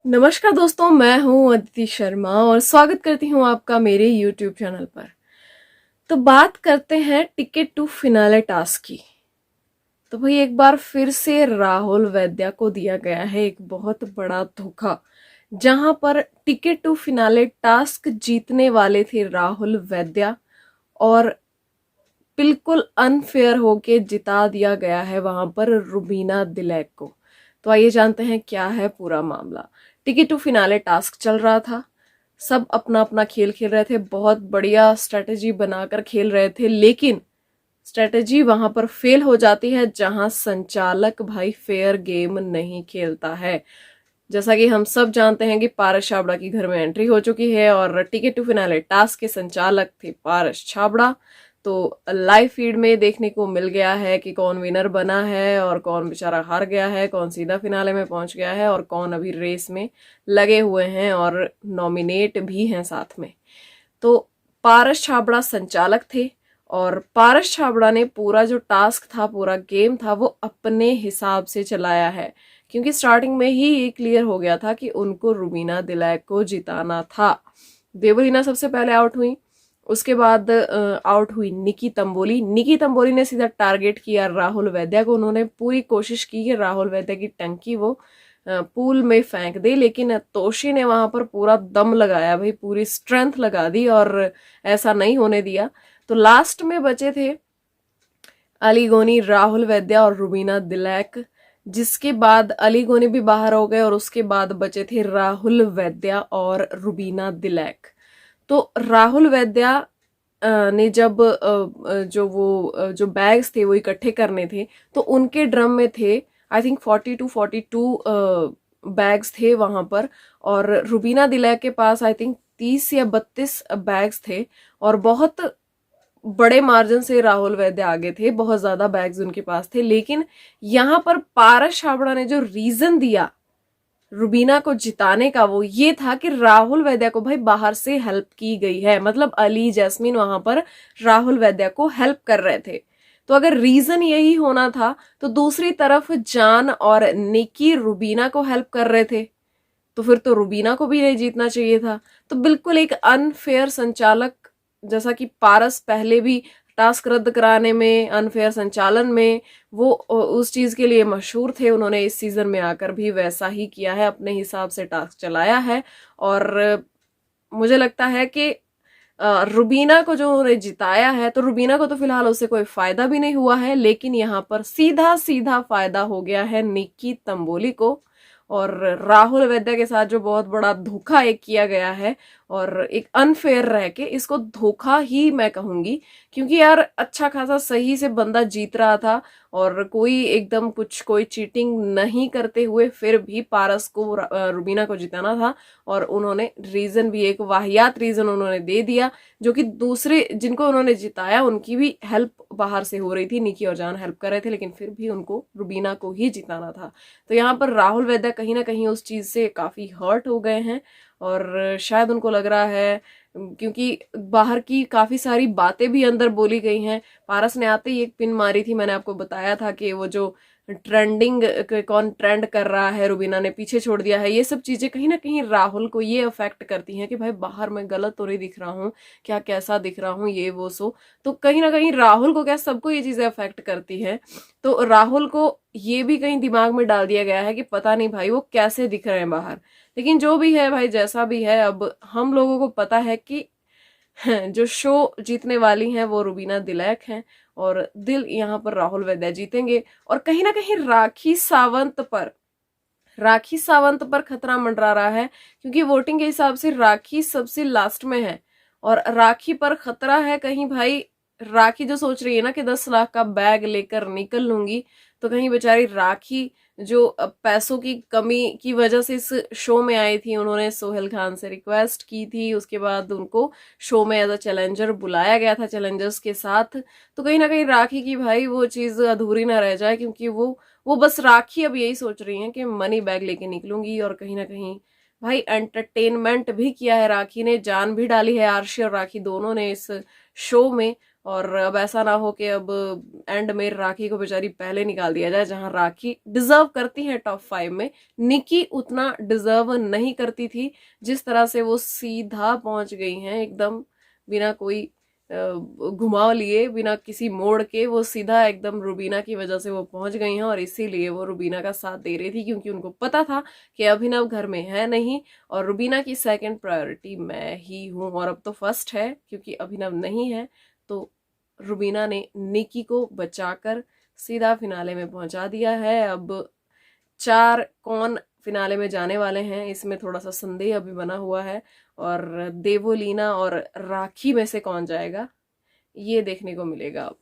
नमस्कार दोस्तों, मैं हूं अदिति शर्मा और स्वागत करती हूं आपका मेरे YouTube चैनल पर। तो बात करते हैं टिकट टू फिनाले टास्क की। तो भाई एक बार फिर से राहुल वैद्या को दिया गया है एक बहुत बड़ा धोखा, जहां पर टिकट टू फिनाले टास्क जीतने वाले थे राहुल वैद्या और बिल्कुल अनफेयर होके जिता दिया गया है वहां पर रुबीना दिलैक को। तो आइए जानते हैं क्या है पूरा मामला। टिकट टू फिनाले टास्क चल रहा था, सब अपना अपना खेल खेल रहे थे, बहुत बढ़िया स्ट्रेटेजी बनाकर खेल रहे थे, लेकिन स्ट्रेटेजी वहां पर फेल हो जाती है जहां संचालक भाई फेयर गेम नहीं खेलता है। जैसा कि हम सब जानते हैं कि पारस छाबड़ा की घर में एंट्री हो चुकी है और टिकट टू फिनाले टास्क के संचालक थे पारस छाबड़ा। तो लाइव फीड में देखने को मिल गया है कि कौन विनर बना है और कौन बेचारा हार गया है, कौन सीधा फिनाले में पहुंच गया है और कौन अभी रेस में लगे हुए हैं और नॉमिनेट भी हैं साथ में। तो पारस छाबड़ा संचालक थे और पारस छाबड़ा ने पूरा जो टास्क था, पूरा गेम था, वो अपने हिसाब से चलाया है, क्योंकि स्टार्टिंग में ही ये क्लियर हो गया था कि उनको रुबीना दिलैक को जिताना था। देवरीना सबसे पहले आउट हुई, उसके बाद आउट हुई निकी तंबोली। निकी तंबोली ने सीधा टारगेट किया राहुल वैद्या को। उन्होंने पूरी कोशिश की कि राहुल वैद्या की टंकी वो पूल में फेंक दे, लेकिन तोशी ने वहां पर पूरा दम लगाया, भाई पूरी स्ट्रेंथ लगा दी और ऐसा नहीं होने दिया। तो लास्ट में बचे थे अली गोनी, राहुल वैद्या और रुबीना दिलैक, जिसके बाद अली गोनी भी बाहर हो गए और उसके बाद बचे थे राहुल वैद्या और रुबीना दिलैक। तो राहुल वैद्या ने जब जो बैग्स थे वो इकट्ठे करने थे, तो उनके ड्रम में थे आई थिंक 42 बैग्स थे वहां पर, और रुबीना दिलैक के पास आई थिंक 30 या 32 बैग्स थे और बहुत बड़े मार्जिन से राहुल वैद्य आगे थे, बहुत ज्यादा बैग्स उनके पास थे। लेकिन यहां पर पारस छाबड़ा ने जो रीजन दिया रुबीना को जिताने का, वो ये था कि राहुल वैद्या को भाई बाहर से हेल्प की गई है, मतलब अली जैस्मीन वहां पर राहुल वैद्या को हेल्प कर रहे थे। तो अगर रीजन यही होना था तो दूसरी तरफ जान और निकी रुबीना को हेल्प कर रहे थे, तो फिर तो रुबीना को भी नहीं जीतना चाहिए था। तो बिल्कुल एक अनफेयर संचालक, जैसा कि पारस पहले भी टास्क रद्द कराने में, अनफेयर संचालन में वो उस चीज के लिए मशहूर थे, उन्होंने इस सीजन में आकर भी वैसा ही किया है, अपने हिसाब से टास्क चलाया है। और मुझे लगता है कि रुबीना को जो उन्होंने जिताया है, तो रुबीना को तो फिलहाल उससे कोई फायदा भी नहीं हुआ है, लेकिन यहाँ पर सीधा सीधा फायदा हो गया है निक्की तंबोली को। और राहुल वैद्या के साथ जो बहुत बड़ा धोखा एक किया गया है, और एक अनफेयर रह के, इसको धोखा ही मैं कहूंगी, क्योंकि यार अच्छा खासा सही से बंदा जीत रहा था और कोई एकदम कोई चीटिंग नहीं करते हुए फिर भी पारस को रुबीना को जिताना था। और उन्होंने रीजन भी एक वाहियात रीजन उन्होंने दे दिया, जो कि दूसरे जिनको उन्होंने जिताया उनकी भी हेल्प बाहर से हो रही थी, निकी और जान हेल्प कर रहे थे, लेकिन फिर भी उनको रुबीना को ही जिताना था। तो यहाँ पर राहुल वैद्या कहीं ना कहीं उस चीज से काफी हर्ट हो गए हैं और शायद उनको लग रहा है, क्योंकि बाहर की काफी सारी बातें भी अंदर बोली गई हैं। पारस ने आते ही एक पिन मारी थी, मैंने आपको बताया था कि वो जो ट्रेंडिंग, कौन ट्रेंड कर रहा है, रुबीना ने पीछे छोड़ दिया है, ये सब चीजें कहीं ना कहीं राहुल को ये अफेक्ट करती हैं कि भाई बाहर मैं गलत तो नहीं दिख रहा हूँ क्या, कैसा दिख रहा हूँ, ये वो सो। तो कहीं ना कहीं राहुल को क्या, सबको ये चीजें अफेक्ट करती हैं। तो राहुल को ये भी कहीं दिमाग में डाल दिया गया है कि पता नहीं भाई वो कैसे दिख रहे हैं बाहर। लेकिन जो भी है भाई, जैसा भी है, अब हम लोगों को पता है कि जो शो जीतने वाली हैं वो रुबीना दिलैक हैं और दिल यहाँ पर राहुल वैद्या जीतेंगे। और कहीं ना कहीं राखी सावंत पर खतरा मंडरा रहा है, क्योंकि वोटिंग के हिसाब से राखी सबसे लास्ट में है और राखी पर खतरा है। कहीं भाई राखी जो सोच रही है ना कि 10 लाख का बैग लेकर निकल लूंगी, तो कहीं बेचारी राखी जो पैसों की कमी की वजह से इस शो में आई थी, उन्होंने सोहेल खान से रिक्वेस्ट की थी, उसके बाद उनको शो में एज अ चैलेंजर बुलाया गया था चैलेंजर्स के साथ। तो कहीं ना कहीं राखी की भाई वो चीज अधूरी ना रह जाए, क्योंकि वो बस राखी अब यही सोच रही है कि मनी बैग लेके निकलूंगी। और कहीं ना कहीं भाई एंटरटेनमेंट भी किया है राखी ने, जान भी डाली है आरशी और राखी दोनों ने इस शो में। और अब ऐसा ना हो कि अब एंड में राखी को बेचारी पहले निकाल दिया जाए, जहां राखी डिजर्व करती है टॉप 5 में। निकी उतना डिजर्व नहीं करती थी, जिस तरह से वो सीधा पहुंच गई हैं एकदम बिना कोई घुमाव लिए, बिना किसी मोड़ के, वो सीधा एकदम रुबीना की वजह से वो पहुंच गई हैं। और इसीलिए वो रुबीना का साथ दे रही थी, क्योंकि उनको पता था कि अभिनव घर में है नहीं और रुबीना की सेकंड प्रायोरिटी मैं ही हूं। और अब तो फर्स्ट है, क्योंकि अभिनव नहीं है, तो रुबीना ने निकी को बचाकर सीधा फिनाले में पहुंचा दिया है। अब 4 कौन फिनाले में जाने वाले हैं, इसमें थोड़ा सा संदेह अभी बना हुआ है। और देवोलीना और राखी में से कौन जाएगा, ये देखने को मिलेगा अब।